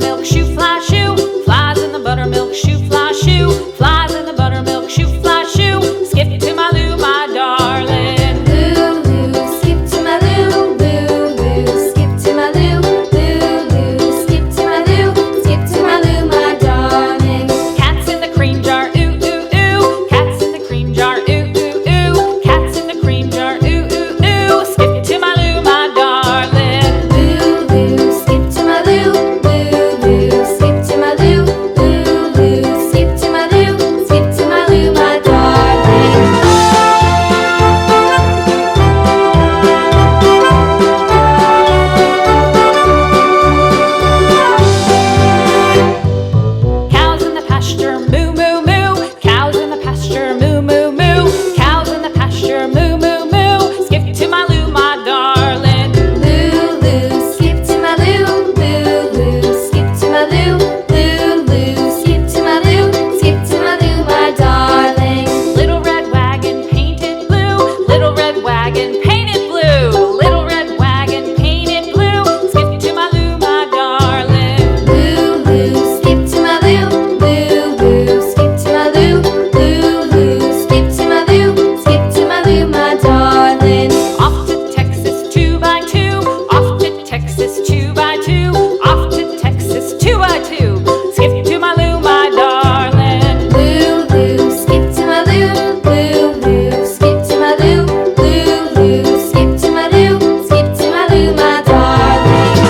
buttermilk shoe, fly shoe. Flies in the buttermilk shoe, fly shoe. Flies in the buttermilk shoe, fly shoe. Skip to my Lou, my darling. Lou, skip to my Lou, Lou, skip to my Lou, Lou, skip to my Lou, skip to my Lou, my darling. Cats in the cream jar, ooh, ooh, ooh. Cats in the cream jar, ooh, ooh, ooh. Cats in the cream jar, ooh, ooh, ooh. Skip to my Lou, my darling. Lou, skip to my Lou, Lou, skip to my Lou, Lou, skip to my Lou, skip to my Lou, my darling. Cows in the pasture, moo, moo, moo. Cows in the pasture, moo, moo, moo. Cows in the pasture, moo, moo, moo. Skip to my Lou, my darling. Lou, skip to my Lou, Lou, skip to my Lou, Lou, skip to my Lou, skip to my Lou, my darling. Little red wagon painted blue. Little red wagon painted blue. Little red wagon painted blue. Skip to my Lou, my darling. Lou, skip to my Lou, Lou, skip to my Lou, Lou, skip to my Lou, skip to my Lou, my darling. Off to Texas 2x2. Off to Texas 2x2. Off to Texas 2x2. Skip to my Lou, my darling. Lou, skip to my Lou, Lou, skip to my Lou, Lou, skip to my Lou, skip to my Lou, my darling.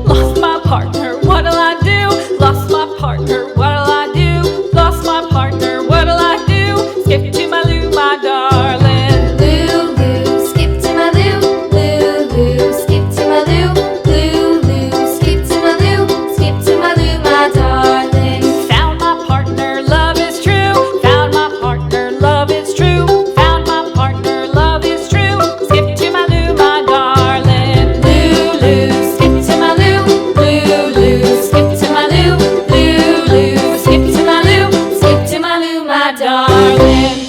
Lost my partner, what'll I do? Lost my partner, what'll I do? Lost my partner, what'll I do? Skip to my Lou, my darling. Lou, skip to my Lou, Lou, skip to my Lou, Lou, skip to my Lou, skip to my Lou, my darling. Found my partner, love is true. Found my partner, love is true. Found my partner, love is true. Skip to my Lou, my darling. Lou, skip to my Lou, Lou, skip to my Lou, Lou, skip to my Lou, skip to my Lou, my darling.